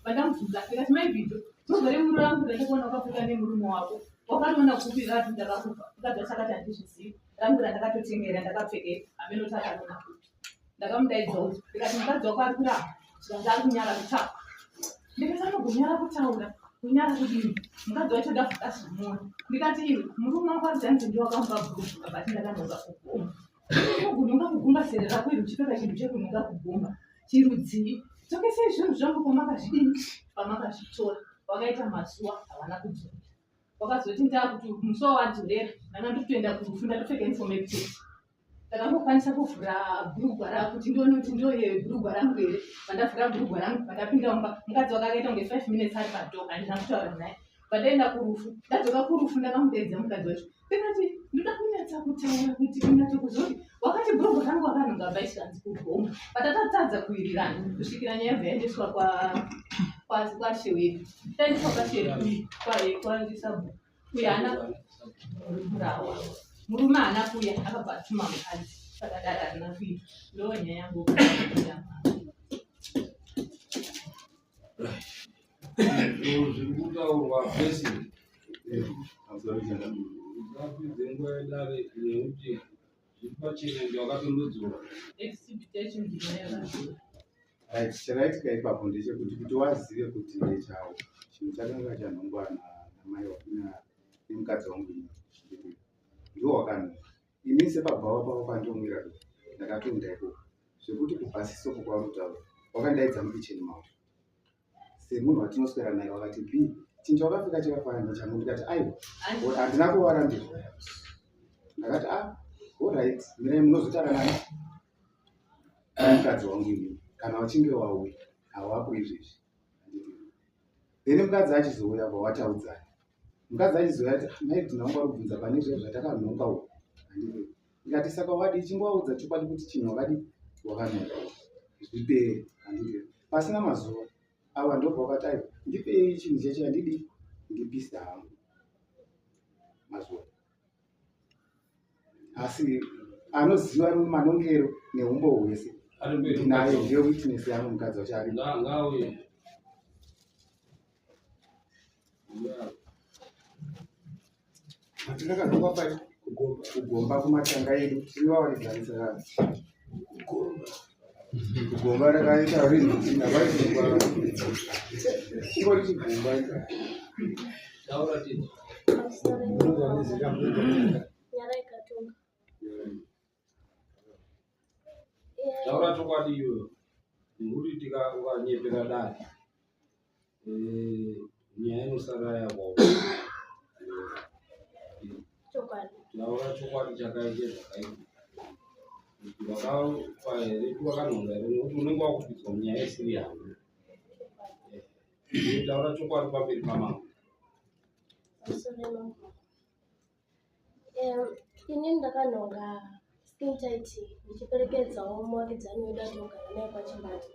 vandamubvunza ndikati maibhidzo dzogare muro rangu randikuona wakapfeka nemurume wako wakatoona kupi rati ndakakupa ukadza sakati handizvizivi rangu randakatotengera ndakapfekei amenoti akanoona kuti ndakamudaidza kuti ndikati mukadzi wako ari kuramba zvikanzi ari kunyara kutaura ndikati anogonyara kutaura kunyara kudini mukadzi wacho ndavhakazvimuona ndikati iwe murume wako aridzanzi ndiwakamupa bhuruka bati ndakanonga kugomba unogona kugomba sere rako iri uchipfeka chinhu chekunonga kugomba chirudzii tokesei zvinhu zvangu pamakazvidini pamakazvitora wakaita mazuva havana kudzora wakazoti ndaakuti musi wawadzorera ndanga ndikutoenda kufunda topfeka inifomu yekuteti ndakangokwanisa kuvhura bhurugwa rako kuti ndione kuti ndoye bhurugwa rangu here pandavhura bhurugwa rangu pandapinda mumba mukadzi wakakaita kunge 5 minutes ari padho handina kutaura naye pandaenda kurufu ndadzoka kurufu ndakamudeedza mukadzi wacho ndikati ndoda kunyatsa kutaura kuti kunyatokuzoti wakati bhurugwa rangu wakanonga baisikanzi kugoma patatadza kuwirirana kusvikira nyaya yaendeswa kwashewedu taendeswa kwashewedu kuyana murawa murume haana kuya akabva atuma mukadzi pakadaro harina kuita ndoo nyaya yangu zvirikutaurwa pesi zvapidze nguva yedare nekuti zviri pachirenge wakatondodzora chakaitika ipapo ndechekuti kuti wazive kuti ndechawo chinhu chakanga chanhongwa namai nemukadzi wangu ndiwo wakanhonga ini sebabva wapavo pandomwira ndakatonda ikoko zvekuti kubva sisoko kwaurutaura wakandaidza mukicheni mavo semunhu watinoswera naye wakati b chinhu chawakapfeka chakafanana nechangu ndikati aiwa handina kuwarambirwa ndakati allright mirai munozotara nani mukadzi wangu ini kana wachinge wauya hawapo izvezvi then mukadzi achizouya vawataudzana mukadzi achizouya ati mai ndinonga kubvunza pane izvezvo zvatakanhonga uko handii ndikati saka wadi chingovaudza chokwadi kuti chinhu wakadi wakanhonga zvipere handii pasina mazuva awa ndobva wakati aiwa ndipei chinhu cheche handidi ndipisa hangu mazuva asi anoziva manongero neumbo hwese naye ndiyo witness yangu mukadzi wacho ari matindakanoka pai kugomba kumatanga edu tinovawarizanisa kugomba rakaita rinhingori chigomba taura chokwadi iyoyo nekuti ukanyepera dare nyaya inosara yakwa taura chokwadi chakaite zvakaita vakafa here vakanhonga here nekuti unenge wakupidzwa munyaya isiri yangu taura chokwadi pamberi pamangu ini ndakanhonga skin tight ndichiperekedzawo muvakidzani wedu atinogara naye pachimbato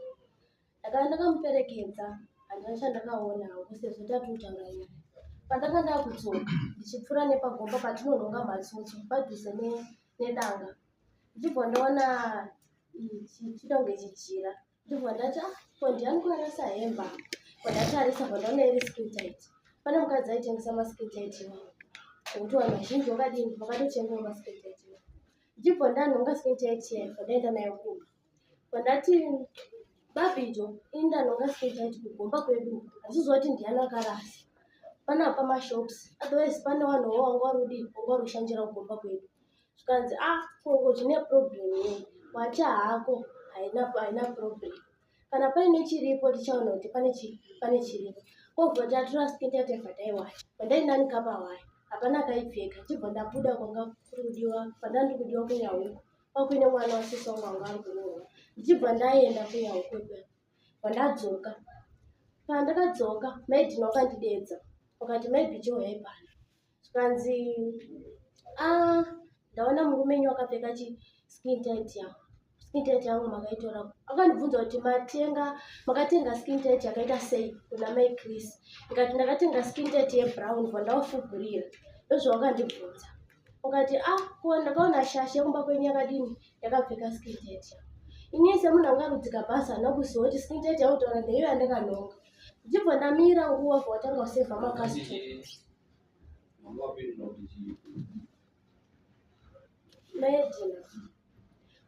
ndakamuperekedza handina chandakaonawo sezvo tatutaura nyaya pandanga ndakudzoka ndichipfuura nepagomba patinonhonga matsotso padhuze nedanga ndichibva ndaona chidonge chichira ndibva ndati ko ndiani kuarasa hemba pandatarisa pandaona iri skin tight pane mukadzi aitengesa maskin tight iwawo nekuti vanhu vazhinji vakadini vakatotengawo maskin tight iwawo ndichibva ndanhonga skin tight yayo pandaenda nayo kumba pandati babhidzo ini ndanhonga skin tight kugomba kwedu hazvizoti ndiani akarasa pana pamashops otherwise pane vanhuwo wanga warudi wanga warushandira kugomba kwedu zvikanzi kongo zvine problem yei wacha hako haina problem kana paine chiripo tichaona kuti pane chiripo kobva tatora skin tight yabva pandainanika pawayo hapana kaipfeka chibva ndabuda kwanga kurudiwa pandandikudiwa kunyahuku kwakuine mwana wasisi wangu wanga ari kunoona ndichibva ndaenda kunyahuku ikweyo pandadzoka pandakadzoka maidhi wakandidedza wakati maybe chihoyai pano zvikanzi ndaona murumenyu wakapfeka skin tight yangu makaitora akandibvunza kuti makatenga skin tight yakaita sei kuna mai Chris ndikati ndakatenga skin tight yebrown vandawafugurira ndozvawakandibvunza ukati ko ndakaona shashe kumba kwenyu yakadini yakapfeka skin tight inise munangarudzika basa nakuziva kuti skin tight yautaura ndeiyo yandakanonga. Ndichibva ndamira nguva watanga kusevha makasitoma. Medina.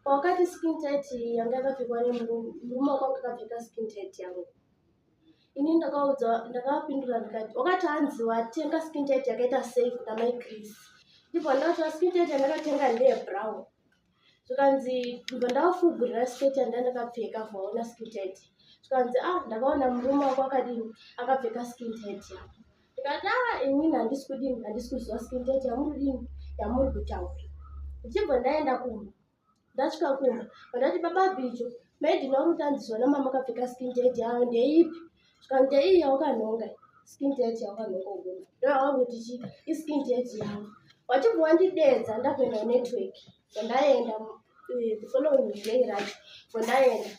Wakati skin tight yanga yakapfekwa nemurume wakanga akapfeka skin tight yangu. Ini ndakapindura ndikati wakati hanzi watenga skin tight yakaita safe namai Chris. Ndipo ndakatora skin tight yandakatenga ndeyebrown. Zvikanzi ndibva ndafugurira sketi yandakapfeka vaona skin tight. Zvikanzi ndakaona murume wako akapfeka skin tight yako. Ndikati inini handisi kuziva skin tight yamuri kutaura. Ndichibva ndaenda kumba. Ndasvika kumba ndati baba bicho Medina uri kutanziswa namama akapfeka skin tight yayo ndeipi. Zvikanzi ndeiyi yawakanonga skin tight yawakanonga ugona. Ndoakuti iskin tight yawo. Wachibva wandidedza ndakuenda network. Ndaenda the following day racho ndaenda.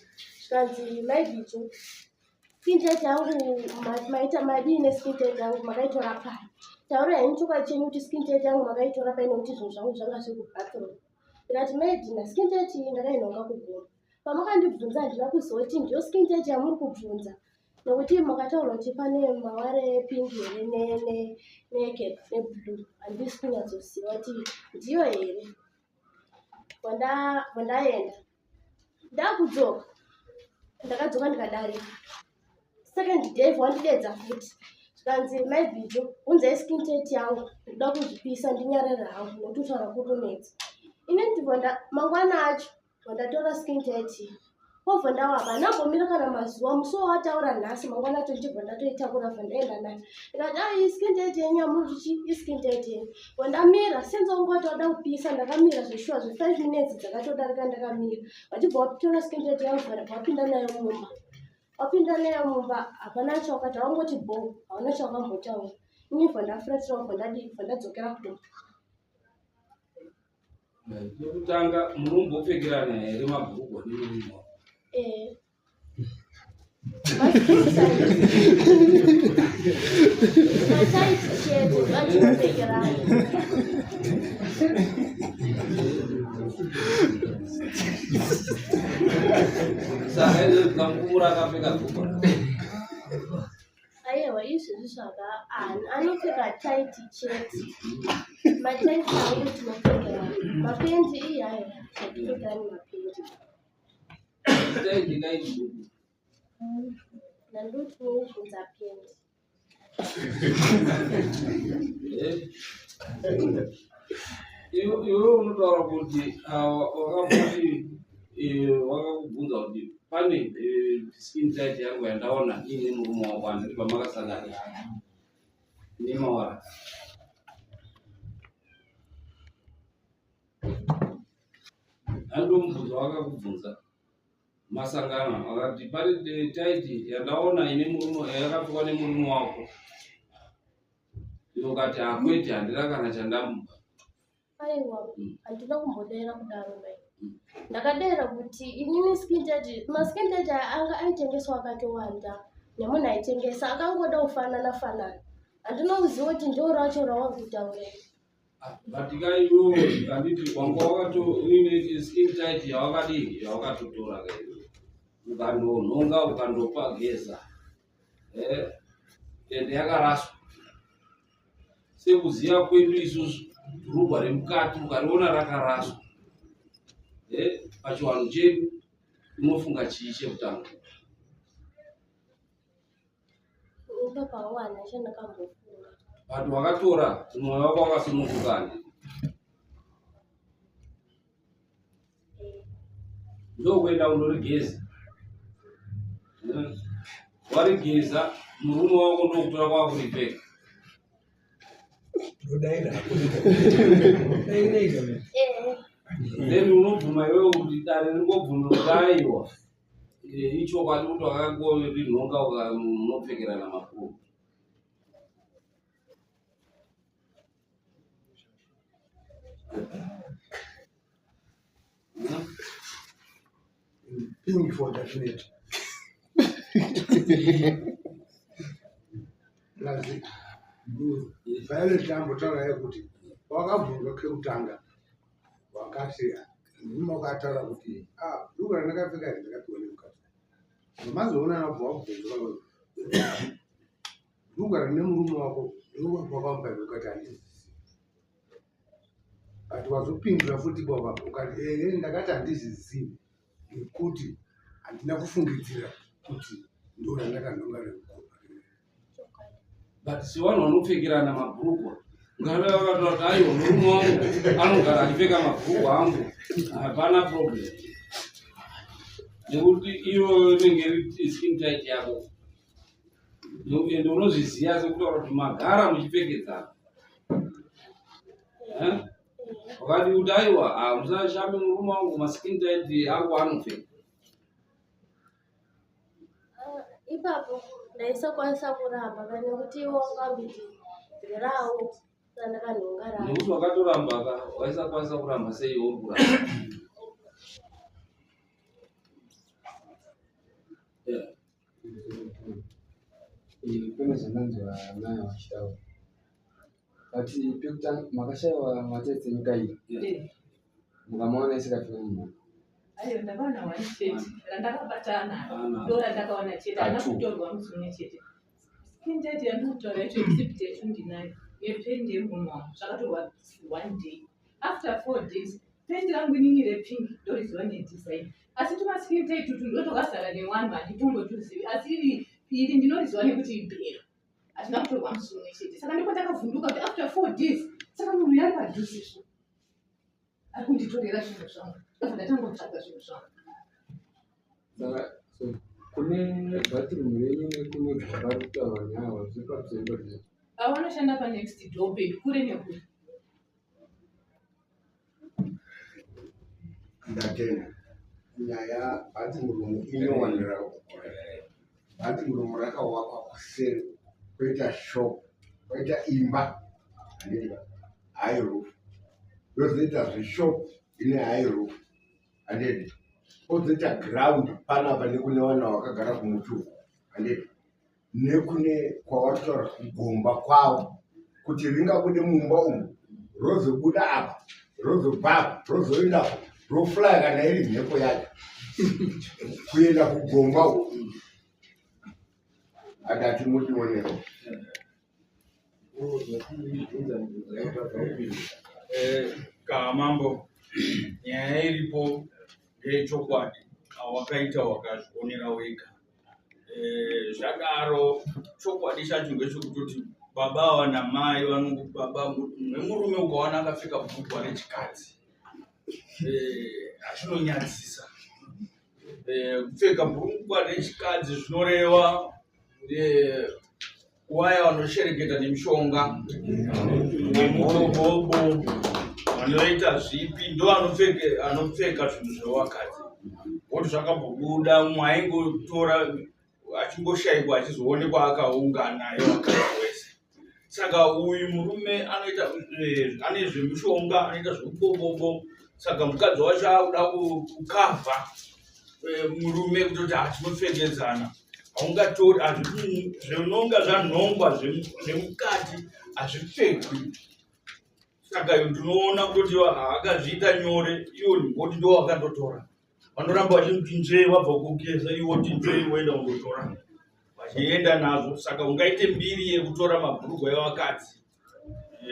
Zvikanzi maibicho skin tight yangu maita madini skin tight yangu makaitora pari. Taura henyu chokwadi chenyu kuti skin tight yangu makaitora pari nekuti zvinhu zvangu zvanga zviri kubathroom. Ndikati Medina skin tight iyi ndakainonga kugona. Pamakandibvunza handina kuziva kuti ndiyo skin tight yamuri kubvunza. Nokuti makataura kuti pane maware epingi here neblue. Handisi kunyatsoziva kuti ndiyo here. Ndaenda. Ndakudzoka. Ndakadzoka ndikadarika. Second day wandidedza futi. Zvikanzi maibicho unzai skin tight yangu ndoda kuzvipisa ndinyarare hangu nokuti utaura kurumedza. Ini ndibva mangwana acho ndatora skin tight iyi. Wobva ndawaka ndambomira kana mazuva musi wataura nhasi mangwana acho ndichibva ndatoitakura bva ndaenda nayo. Ndikati skin tight yenyu yamuri iskin tight yenyu. Ndamira since ungoti wada kupisa ndakamira zveshuwa 5 minutes dzakatodarika ndakamira. Wachibva watora skin tight yangu wapinda nayo mumba. Wapinda nayo mumba hapana chawakati wangoti bo hauna chawakambotaura. Ini bva ndafuratira bva ndadzokera kudomba. Yekutanga munombopfekerana here mabhurugwa nemurume wako? Mataiti chete vachipfekerana. Saka izvo zvikamukura akapfeka bhurugwa. Aiwa izvezvi zvaka anopfeka taiti chete. Mataiti angu tinopfekerana. Mapendi iyayo atipfekani mapendi. Taiti kaiti Nandoti unobvunza pendi. Iwe unotaura kuti wakabvunza kuti pane skin tight yangu yandaona ine murume wako andiri pamakasangana nemawara. Andomubvunza wakakubvunza masangano akati pane tight yandaona ine murume yakapfekwa nemurume wako. Ukati akwete handina kana chandamupa. Aiwa handina kumbodera kudaro mai. Ndakadera kuti inini skin tight maskin tight anga aitengeswa akatowanda nemunhu aitengesa akangoda kufanana. Handina kuziva kuti ndo racho rawakutaura. Batika iwo handiti wanga uine skin tight yawakadii yawakatotora kaiwe ukandonhonga ukandopa geza ende yakaraswa. Sekuziva kwedu isusu bhurugwa remukati ukariona rakaraswa pachiwanhu chedu unofunga chii chekutanga? Ndopahwana chandakambofunga. Vanhu vakatora mwoyo wako wakasunungukana. Ndokuenda undorigeza. Warigeza murume wako ndokutora kwakuripfeka. Then unobvuma iwewe kuti dare ringobvunuraiwa ichokwadi kuti wakangorinhonga munopfekerana mapuro. Ping for definite. Lazi. Vale jambo taura yekuti wakabvunzwa kekutanga wakati murume wakataura kuti dhuku randakapfeka iri ndakapiwa nemukadzi. Mazoona anabva wakubvunza dhuku rine murume wako ndowakamupa ukati handizii. Ati wazopindura futi baba ukati ndakati handizvizivi nekuti handina kufungidzira kuti ndo randakanonga reukoma. But si vanhu vanopfekerana mabhurugwa. Ngara vakataura kuti aiwa murume wangu anogara achipfeka mabhurugwa angu, hapana problem. Nekuti iyo inenge iri skin tight yako. Ende unozviziva sekutaura kuti magara muchipfekedzana. Wakati kuti aiwa musashame murume wangu maskin tight angu anopfeka. Ipapo ndaisakwanisa kuramba kana kuti iwo ngambiti dzerawo sandakanhonga rawo. Nekuti wakatoramba waisakwanisa kuramba sei uri kuramba. Kune zvandanzwa naye wachitaura ati pekutanga makashaiwa matsetse nyika iyi mukamaona isikafika munhu. Ayo ndakaona wani chete randakabatana ndo randakaona chete ana kutorwa musune chete. Skin tight yandikutaura yacho exhibit yacho ndinayo yependi yemurume wangu zvakatorwa 1 day. After 4 days pendi rangu inini repingi ndoriziva nedesign. Asi tuma skin tight tutu ndotokazara newanhu handitombotuzivi asi iri ndinoriziva nekuti ibhero hatina kutorwa musune chete. Saka ndipo ndakavhunduka kuti after 4 days saka munhu yari padhusizvo ari kunditorera zvinhu zvangu. Ndatangotsvaga zvinhu zvangu. Saka kune bhathirumu yenyu nekune vari kutaura nyaya zvepamusoro zve Vanoshanda panext door bed kure nekure. Ndatenda nyaya bhathirumu inowanira bhathirumu rakawakwa kuseri kwoita shop kwoita imba handiva high roof yozoita zveshop ine high roof handiti kozoita ground panapa nekune vana vakagara kumutuku handiti nekune kwavatotaura kugomba kwavo kuti ringabude mumba umu rozobuda apa rozobva apa rozoenda roflya kana iri mhepo yacho kuenda kugomba uku adati mutionero. Kamambo nyaya iripo ndeyechokwadi wakaita wakazvionera wega. Zvadaro chokwadi chacho ngechekutoti baba namai baba nemurume ukaona akapfeka bhurugwa rechikadzi azvinonyadzisa. Kupfeka bhurugwa rechikadzi zvinoreva waya vanoshereketa nemishonga nemurobobo vanoita zvipi ndo anopfeka zvinhu zvevakadzi. Kuti zvakambobhuda umwe aingotora achingoshaikwa achizoonekwa akaungana yevakadzi wese. Saka uyu murume anoita ane zvemishonga anoita zvekubobobo. Saka mukadzi wacho akuda kukavha murume kutoti hatinopfekedzana. Haungatori zvinonga zvanhongwa zvemukati hazvipfekwi. Saka ndinoona kuti akazviita nyore iwo ngoti ndo wakandotora. Vanoramba vachimuti njee wabva kugeza iwo ti njee woenda kundotora vachienda nazvo. Saka ungaite mbiri yekutora mabhurugwa evakadzi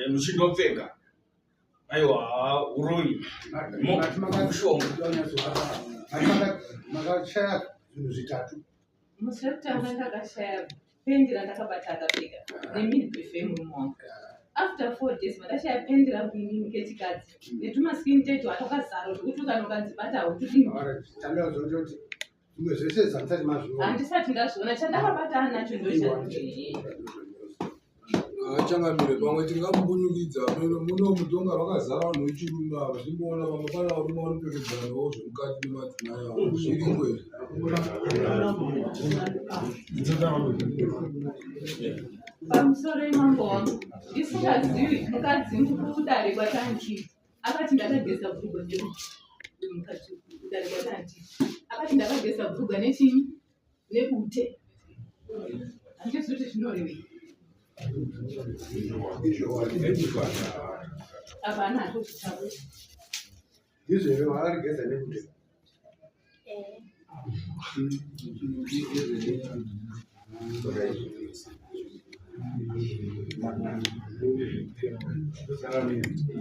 muchindopfeka. Aiwa uroi mushonga makashaya zvinhu zvitatu. Musi wekutanga ndakashaya pendi randakabata akapfeka nemidhwefe yemurume wangu. After 4 days mandashaya pendi rangu inini kechikadzi netuma skin tight watokazara zvekuti ukanokanzibata hautudini. Tanda zoti zvimwe zvese zvamusati mazviona. Handisati ndazviona chandakabata anacho ndochii. Changamire pamwe tingamubunyukidza muno mutonga rakazara vanhu vechirume ava timboona vamwe pana varume vanopfekedzanawo zvemukati nemadzimai avo zviri kwezvi. Pamusoro imambo wangu ndisingazivi mukadzi kudare kwatanti akati ndakageza bhurugwa ndemukadzi kudare kwatanti akati ndakageza bhurugwa nechini nebute. Handizivi kuti zvinorevei. Hapana, hazvo zvitavo. ndizvo here wakarigeza nekuti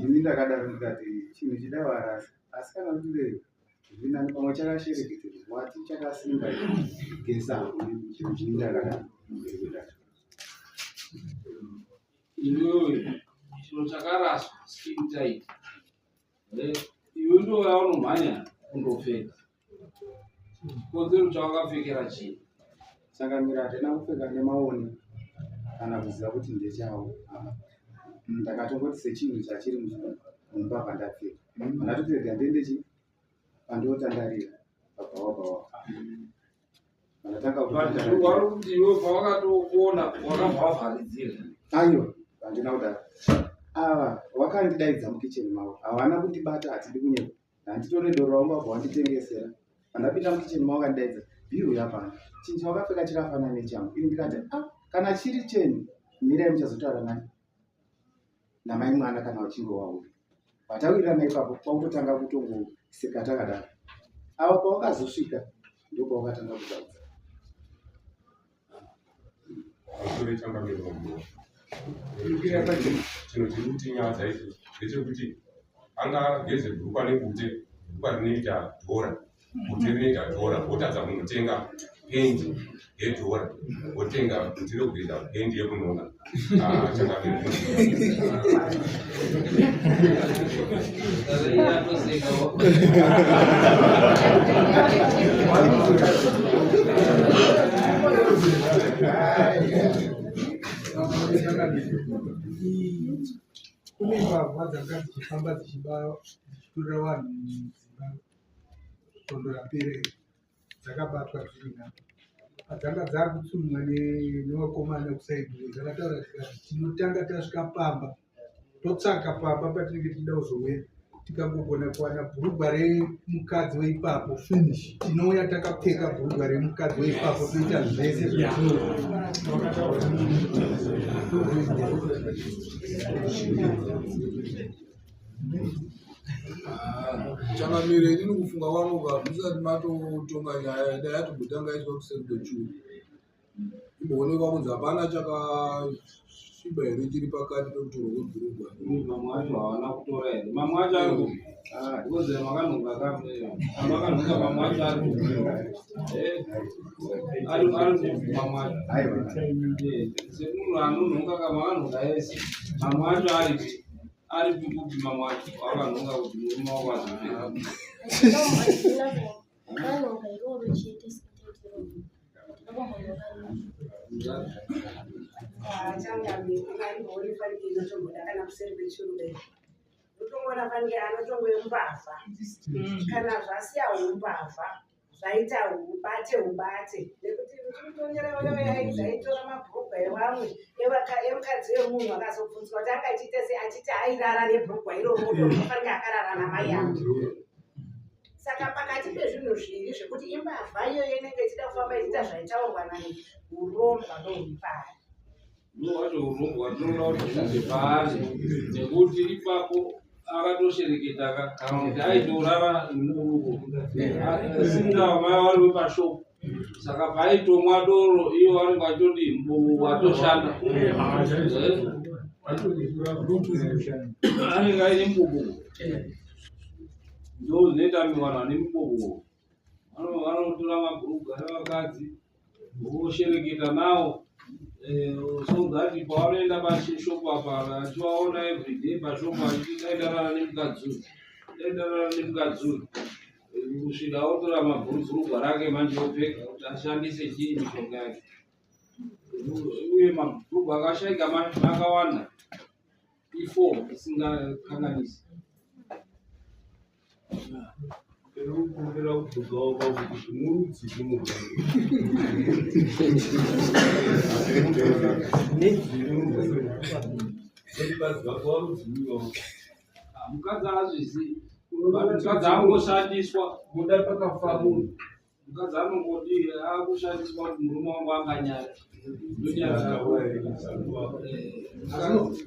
ini ndakadaro ndikati chinhu chidavarasa asi kana kuti zvinani pamwe chakashereketera wati chakasimba gesa chinhu chini ndakadaro iwewe chinhu chakaraswa skin tight iwe ndo yaunomhanya kundopfeka kodzero chawakapfekera chii saka mira hatina kupfeka nemaoni kana kuziva kuti ndechawo ndakatongoti sechinhu chachiri mumba pandapfeka pandatopfeka ndendechi pandotandarira pabhawabawa wari kuti iwe pawakatokuona wakabvavharidzira aiwa handina kudaro ava wakandidaidza mukicheni mavo havana kundibata hatidi kunyeka handitore doro raungabva wanditengesera pandapinda mukicheni mavo kandidaidza bhiru yapana chinhu chawakapfeka chakafanana nechangu ini ndikati kana chiri cheni mirai muchazotaura namai mwana kana uchinge wauya patawirirana ipapo pautotanga kutongoseka takadaro ava pawakazosvika ndopawakatanga kutaudza chinhu chiri kutinyadza izvo ndechekuti anga ageze bhurukwa nebute bhurukwa rinoita dhora bute rinoita dhora wotadza kunotenga pendi yedhora wotenga kuti rokugeza pendi yekunonga kune mbavha dzanga dzichifamba dzichiturira vanhu mudzimba tondo rapere dzakabatwa zviringa padzanga dzakutsunwa nevakomana kusaidhi dzakataura tikati tinotanga tasvika pamba totsvaka pamba patinenge tichida kuzouya tikangogona kuwana bhurugwa remukadzi weipapo finish tinouya takapfeka bhurugwa remukadzi weipapo toita zvese changamire inini kufunga wanoga musati matotonga nyaya dai yatogotanga iswa kuseri kwechuru imboonekwa kunzi hapana chakasviba here chiri pakati pekutorwa kwebhurugwa mamwe acho havana kutora here mamwe acho ari kuzi makanhonga kamakanhonga mamwe acho ari mamwe acho semunhu anonhonga kamakanhonga ese mamwe acho ari pikuti mamwe acho akanhonga kuti murume wakwazopfeka vanonga iroro chete kana kuseri kwechirudai utongoona fanike anotongoembavha kana zvasiya umbavha zvaita ubate nekuti uchitonyera zvaitora mabhurugwa evamwe emukadzi wemunhu akazobvunzwa kuti angachiite sei achiti airara nebhurugwa iroro ofanike akarara namai yangu. Saka pakati pezvinhu zviri zvekuti imbavha iyoyo inenge ichida kufamba ichiita zvaitaurwa nani uromba ndohupari ndowacho urombo tinoona kuti zvinge paari nekuti ipapo akatoshereketa kana kuti aitorara nemuruko sinda mai vari wepashopu saka paitomwa doro iyo vanenge vachoti mbuvu watoshanda anenge aine mbuvu ndo zvinotamiwa vane mubobo vanotora mabhurugwa evakadzi voshereketa nawo so that pavanoenda pashopu apa achivaona everyday pashopu achidaidana nemukadzi uyu kusvika otora mabhurugwa rake manje opfeka kuti ashandise chii mishonga yake uye mabhurugwa akashaika makawanda i4 isingakanganisi kumbira kutugawo kwakuti murudzi mukadzi azvizivi mukadzi angoshandiswa muda pakafa munhu mukadzi anongoti akushandiswa kuti murume wangu anganyaya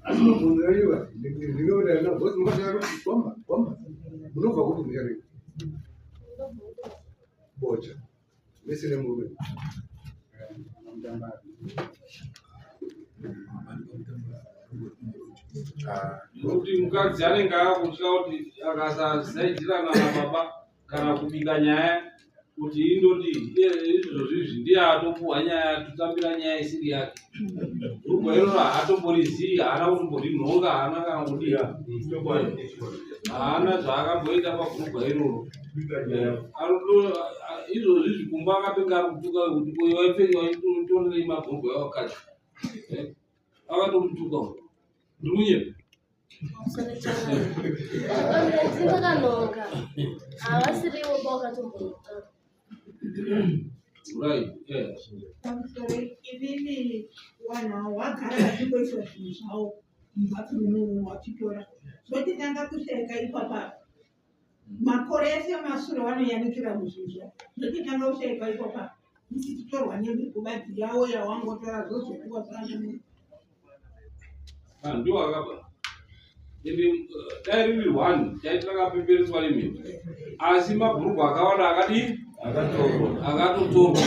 asi munhu yoiwa ndinoona kuti gomba Munobva kuti munyari bocha mese nemurume Kuti mukadzi anenge akutya kuti akasazaitirana nababa kana kubika nyaya kuti indoti izvozvizvi ndiye atopuhwa nyaya tutambira nyaya isiri yake. Bhurugwa iroro haatomborizivi, haana kutomborinhonga, haana kana kudira, haana zvaakamboita pabhurugwa iroro. Izvozvi zvikumba akapfeka ari kutuka kuti waipfeka waitonderei mabhurugwa evakadzi. Akatomutuka ndimunyepa. Ndingakanonga havasiriwo kwakatomboka. Right, yes. Inini wanhu wagara vachingoiswa zvinhu zvavo mumbatso nomunhu wachitora zotitanga kusheka ipapa makore ese mashure vanoyanikira muzvizvo zotitanga kusheka ipapa tichitorwa nemikubadzi yavo yawangotora zvozokuwa zvaanamuni Ndio akaba. Ende dai riri 1 taitaka pepereswa rimwe. Asi mabhurugwa akawanda akadi akatotorwa.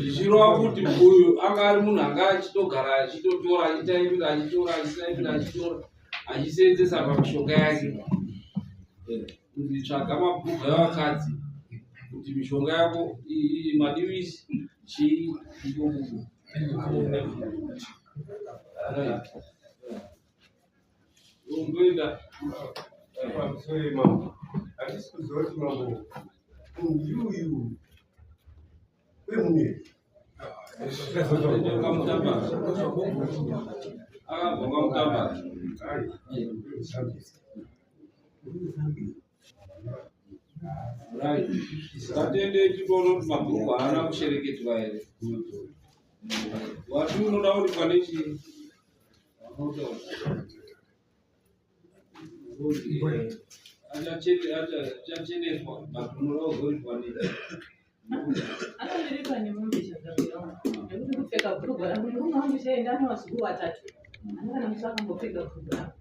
Zvichirova kuti uyu anga ari munhu anga achitogara achitotora achitaimira achitora achitaimira achitora achiseenzesa pamishonga yake. Kuzvitsvaga mabhurugwa evakadzi kuti mishonga yako madivisi chii ikokuku. Ungoenda sorry mambo handisi kuziva kuti mambo uyuyu wemune akabva mutamba. Right. Tatende tibono kuti mabhurugwa haana kushereketwa here. Wati unoda kuti pane chii? Achacheneswa matunuro ogoripwa Anodirika nemombe chakabira nekuti kupfeka bhurugwa rangu murume wangu chaenda ane wazukuru watatu anokana musi akambopfeka bhurugwa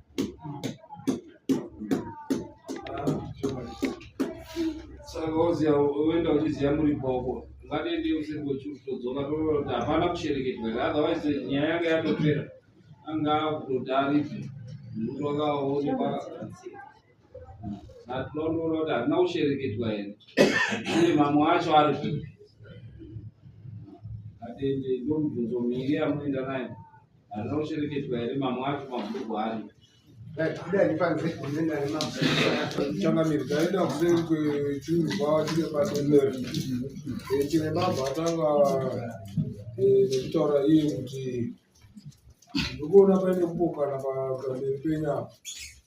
saka woziya uenda uchiziya muripoko ngatiende usiku todzoka toona kuti hapana kushereketwa here otherwise nyaya yanga yatopera anga akutoti aripi mutu akaonekwa natinoona kuti hazina kushereketwa here uye mamwe acho aripi atende ndomubvunzo miri yamunoenda nayo hazina kushereketwa here mamwe acho mabhurugwa aripi changamiri taenda kuseri kwechirwa chiri padendere chine baba atanga nekutaura iye kuti ndikuona paine kupokana pamberi penyama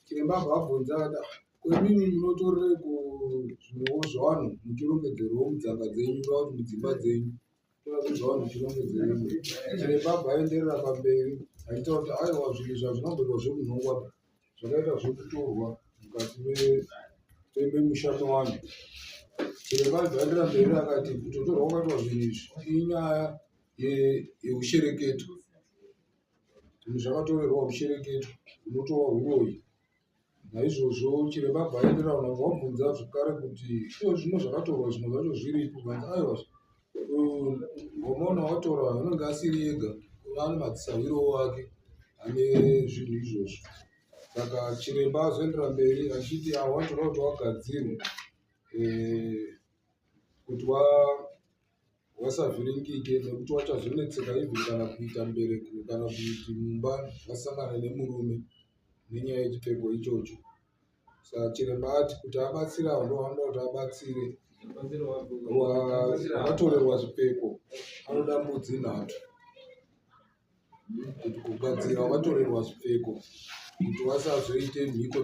chine baba abvunza ati kwemini munotorere kuzvinhuwo zvavanhu muchirongedzerwo mudzanga dzenyu ura kuti mudzimba dzenyu torazvo zvavanhu muchirongedzeremo chine baba aenderera pamberi achitaura kuti aiwa zvinhu zvazvinamboitwa zvemunhongwa zvakaita zvekutorwa mukati memushando wanhu. Chiremba aenderera mberi akati kutotorwa kwakaitwa zvinhu izvi inyaya yeushereketo. Zvinhu zvakatorerwa ushereketo unotova uroyi. Naizvozvo chiremba aenderera unanga wabvunza zvakare kuti zvino zvakatorwa zvimwe zvacho zviripo kanzi aiwa wamaona watora unenge asiri ega ane madzisawiro ake ane zvinhu izvozvo. Saka chiremba azoendera mberi achiti watoda kuti wagadzirwe kuti wasavhiringike nekuti wachazonetseka ivhiri kana kuita mbereko kana kuti mumba wasangana nemurume nenyaya yechipfeko ichocho. Saka chiremba ati kuti abatsire avo ndoanoda kuti abatsire wakatorerwa zvipfeko anoda mbudzi 3 kuti kugadzira wakatorerwa zvipfeko kuti wasazoite mhiko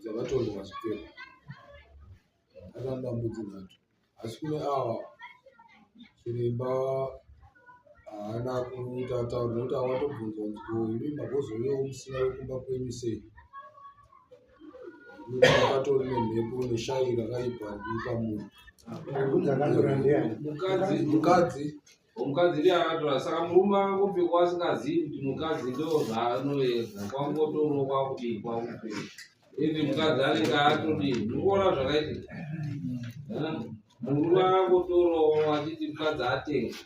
dzavatorerwa zvipfeko anoda mbudzi 3 asi kune ava chiremba haana kuti ataura nokuti awatobvunzwa kuti imi magozovewo musina wekumba kwenyu sei akatori nemhepo neshai rakaipa ripamunhu mukadzi ndiye akatora. Saka murume angopfekwa asingazivi kuti mukadzi ndo zvaanoedza kwangotorwa kwakubikwa kupera. Ini mukadzi anenge atodi ndikuona zvakaiti murume angotorowo achiti mukadzi atenga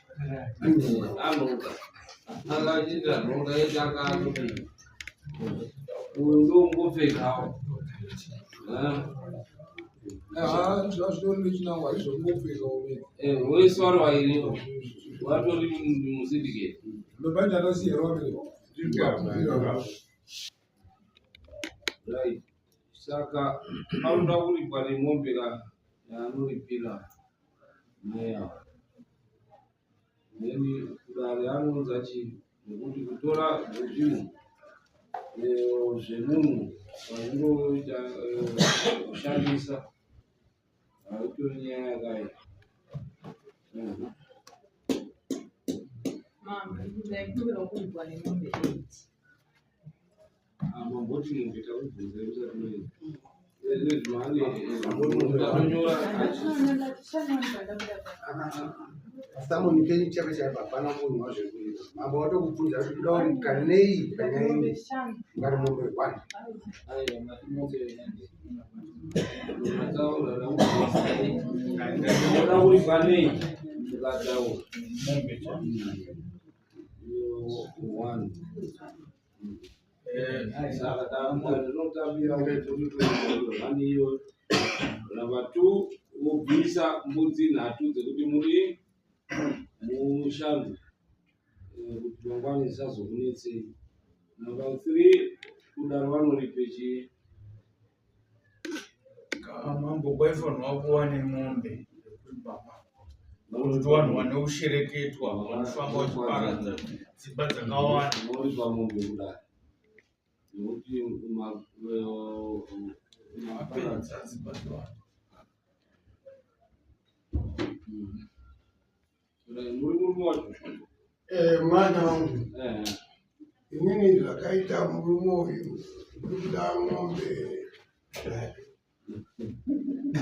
anhoka akachiita nhoka yeti akaatodi uyu ndongopfekawo wese vari vairi vatori musindiketi right. Saka anoda kuripwa nemombe yanoripira meya then kudare anounza chii nekuti kutora zvinhu zvemunhu vazvingoita kushandisa haitori nyaya yakaya ndaikumbira kuripwa nemombe 8 mamboti mombe takubvunza usati Samoni kenyi chake cha hapana munhu wazvekuita. Mambo watokubvunza kuti dori kanei panyaya ngari mombe 1. Namba 2 wobvisa mbudzi nhatu dzekuti muri mushando kuti mangwani zvisazokunetsei. Namba 3 kudaro vanoripe chii mambo kwaifanirwa kuva nemombe kuti vanhu vane ushereketwa vanofamba vachiparadza dzimba dzakawanda moripa mombe kudaro nekuti apedza dzimba dzawanda muri murume wacho Mwana wangu. Inini zvakaita murume uyu kuda ng'ombe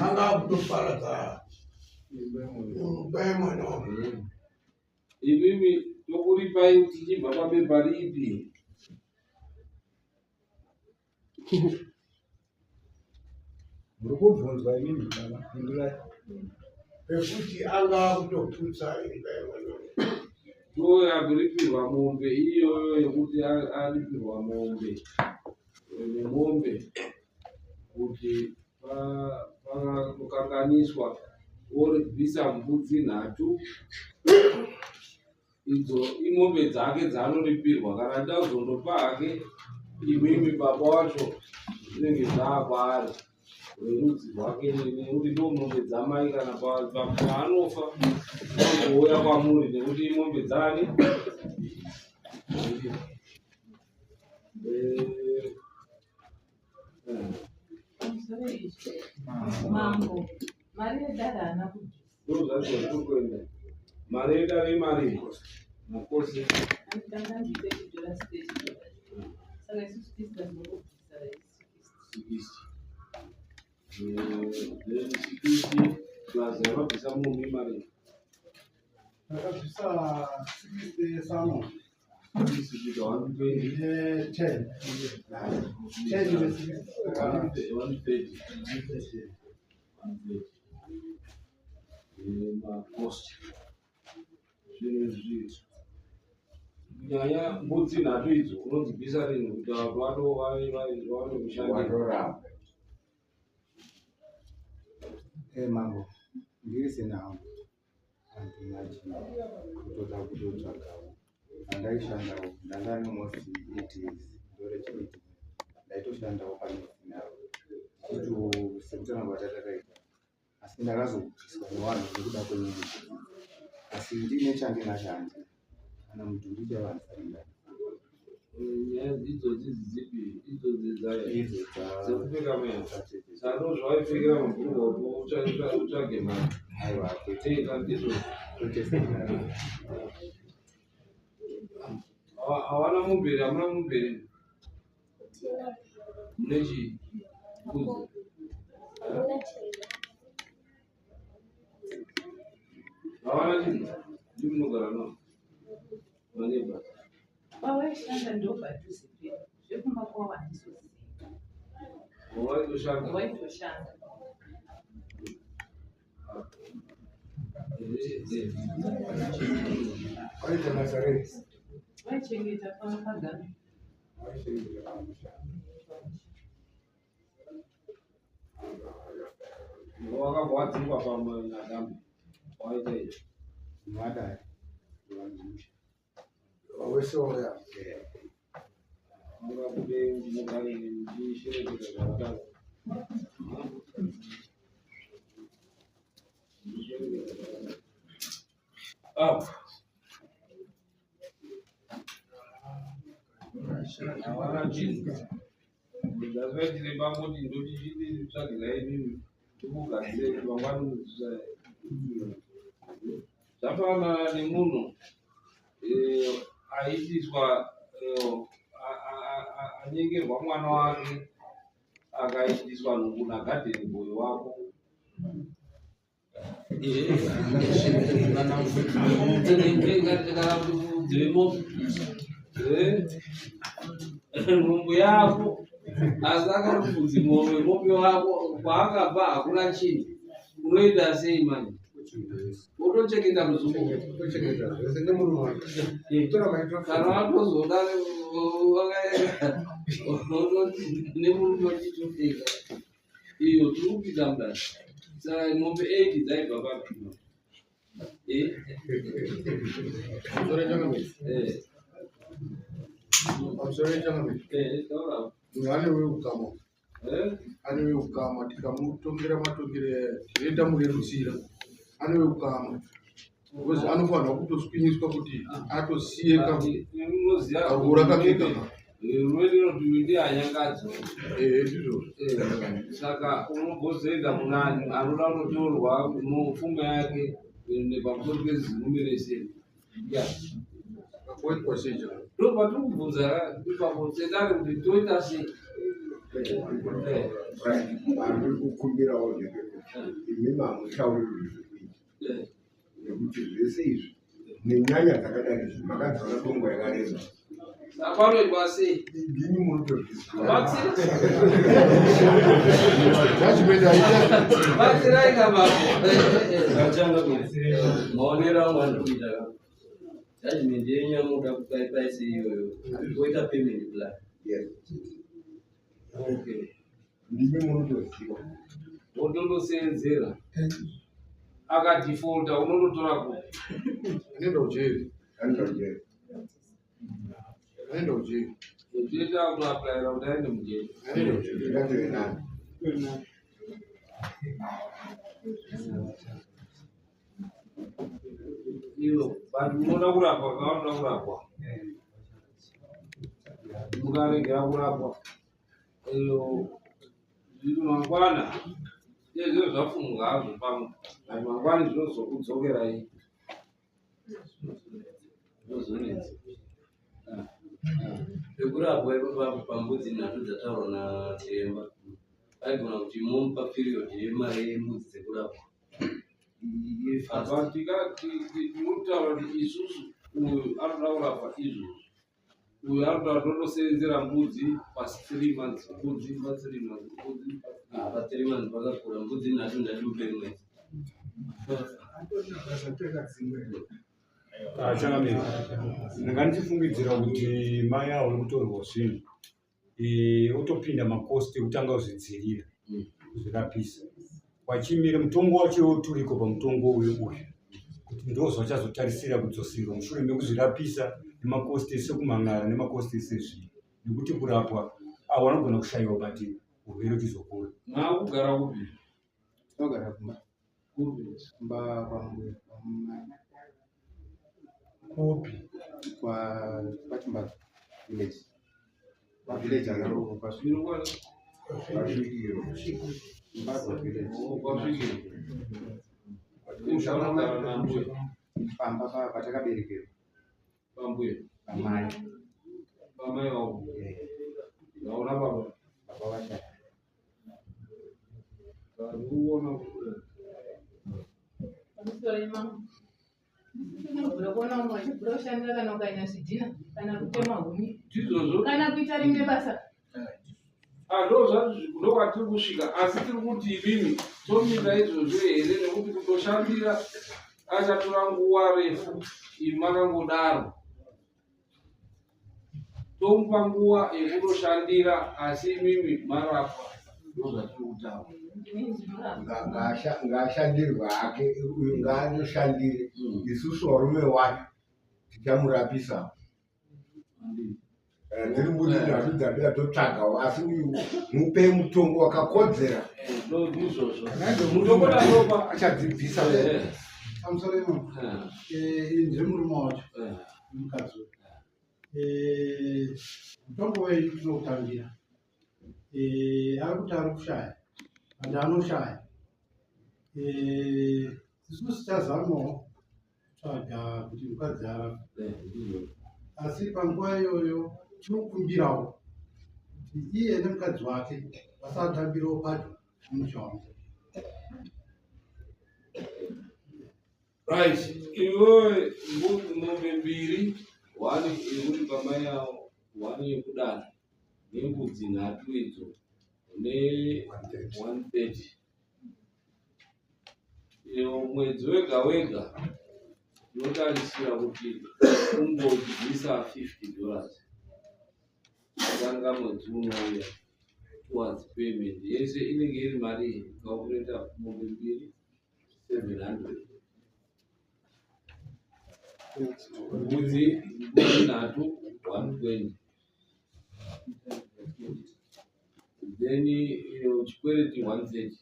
anga kutoparadza imba yemwana wangu. Imimi tokuripai tichibva pabepa ripi? Muri kubvunzwa inini ndingai pekuti anga kutoputsa imba yemwana wangu. Aripirwa mombe iyoyo yekuti aripirwa mombe nemombe kuti pakakanganiswa oribvisa mbudzi nhatu idzo imombe dzake dzaanoripirwa. Kana ndazondopa hake imimi baba wacho zvinenge zvaapaari rerudzi rwake nekuti ndo mombe dzamai kana paanofa anouya kwamuri nekuti imombe dzani mambo mari yedare haana kubvisa ndozvazvatokwenda mari yedare mari makosi anditanga ndite kudhora stage saka isusu tisina tinongobvisa 60 plus yavabvisa mumi mari Akabvisa 60 samo. 10 makosti zvinhu izvi nyaya mbudzi nhatu idzo unodzibvisa rini kuti vanhu vaone kushandira mambo ndiri nawo andinachi kutoda kutotsvagawo andaishandawo ndanga nemosi 8 years ndore chiti ndaitoshandawo panesinavo chito batataita asi ndakazobviswa nevanhu nekuda kwenyaya asi ndine chandinacho handi kana mudhuri chavanzarinda nyaya idzodzi dzipi idzodzi dzekupfeka meno sano zvawaipfekera mabhurugwa utsvage mari aiwa kwetenga ndizo totesera hawana mumbere hamuna mumbere mune chii hawana chinhu ndimunogara nao maneba pawaishanda ndo padhuze pedu zvekumba kwawo handizoziva waitoshanda waitoshanda. Waita Nazareti. Waichengeta pagani. wakabva wadzingwa pamwe naDhambe waita Mwadai. Wese oya. mungabude mugari ndisherekera zvakadaro havana chinhu ndazvaitire pamoti ndotichitsvagirai inini tikugadzire kuti vangwani zvafanana nemunhu aitiswa anyengerwa mwana wake akaitiswa nhungu nagadheni boy wako nhumbu yako asi akarubvudzi mombe mombe wako kwaakabva hakuna chinhu unoita sei mani utochengeta muzungu kana watozoda nemurume wachitopfeka iyo tiri kupinda mudani saka mombe 8 dzaibva papima ane ukama tikamutongera matongere tinoita murerutsira ane ukama because anofanira kutoswinyiswa kuti atosiyeka arura kakeka rwerinoti ndihanyangadzi saka unogozoenda munani anoda kunotorwa mufunga yake nepamusoro pezinumereseni ndo patiri kubvunza ipapo sedare kuti toita sei ari kukumbirawo zvekuti imi mamutauriri zvekuita nekuti zvese izvi nenyaya dzakadai izvi makadzana tongwa yakareba apanoitwa sei ndini munotozviraika maonera angu andikuita judgment yenyamuda kupaipaise iyoyo oita payment plan okay ndimi munotoziva wotondosenzera akadefaulta unototora ku anoenda ujeri toita kutoaplaira kuti aende mujeri iyo vantu munoda kurapwa kavanoda kurapwa mukaregera kurapwa iyo zviri mangwana izvo zvapfumuka hazvo pamwe ai mangwani zvinozokudzokerai zvozonetsa pekurapwa ipapo pambudzi nhatu dzataurwa nachiremba aigona kuti momupa periodi yemari yembudzi dzekurapwa apa tinotaura kuti isusu uyu anoda kurapwa izvozvo uyu anoda totosenzera mbudzi pa3 months mbudzi pa3 months mbudzi pa3 months pakakura mbudzi nhatu ndatimupe rimwedzi Changamire ndanga ndichifungidzira kuti mai avo uri kutorwa zvinhu utopinda makosti ekutanga kuzvidzirira kuzvirapisa wachimire mutongo wacho turiko pamutongo uyu kuti ndozvachazotarisira kudzosirwa mushure mekuzvirapisa nemakosti ese kumang'ara nemakosti ese zvii nekuti kurapwa avo vanogona kushayiwa bati urwere uchizokura. Maakugara kupi? Tinogara kumba. Kumba kwangu kupi kwachimba village. Village akaroko kwasviro Mbazo village. Kwasviro. Ushakagara nambuya. Pamba patakaberekerwa. Pambuya. Pamai. Pamai wako. Naona baba. Baba washaya. Uona Sorry, mama. Unaona mmoja shangaza kana ukaina sidina kana kutema huni. Tizozo. Kana kuita rimwe basa. ndokwatiri kusvika, asi tiri kuti imimi tomira izvozvo here, nekuti kutoshandira achatora nguva refu. Imi makangodaro tomupa nguva yekundoshandira, asi imimi marapa. Ndozvatiri kutaura. Ngaashandirwe hake, uyu ngaandoshandire. Isusu varume wacho tichamurapisa. Tiri kuti nhatu dzapera totsvagawo, asi uyu mupe mutombo wakakodzera. Achadzibvisa pamusoro imomo. Ndiri murume wacho mukadzi. Mutombo wedu tinokutangira. Ari kuti ari kushaya, ande anoshaya. Isusu tazamawo kutsvaga kuti mukadzi arape. Asi panguva iyoyo tinokumbirawo kuti iye nemukadzi wake vasatambirewo padyo mumushawo. Right, iwe mombe mbiri, one yekuti pamai yavo, one yekudana, nembudzi nhatu idzo, ne 130. Mwedzi wega wega unotarisira kuti ungodzisa $50. Tanga mwedzi unouya towards payment yese inenge iri mari calculator mombe mbiri 700. Mbudzi nhatu 120. Then chikwereti 130.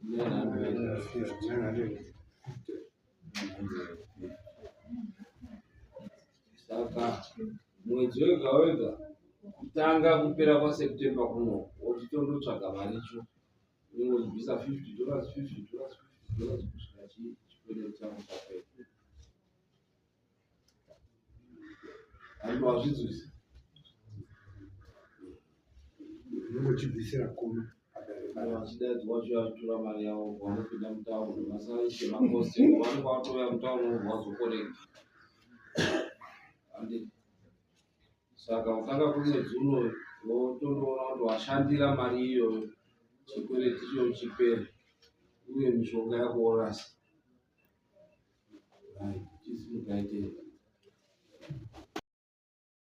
900. Saka mwedzi wega wega kutanga kupera kwaSeptember kuno wochitondotsvaga maricho ingodzibvisa $50 kusvika chikwereti changu chapera. Antu wazvidzwisa Ndinochibvisira kumi. Vachidaidzwa vachitora mari yavo vanopinda mutaundi vasaise makosti vanenge vatoya mutaundi vazokorekta. Saka kutanga kumwedzi uno wotondoona kuti washandira mari iyoyo chikwereti ichoyo chipere uye mishonga yako worasa. Chisi mukaite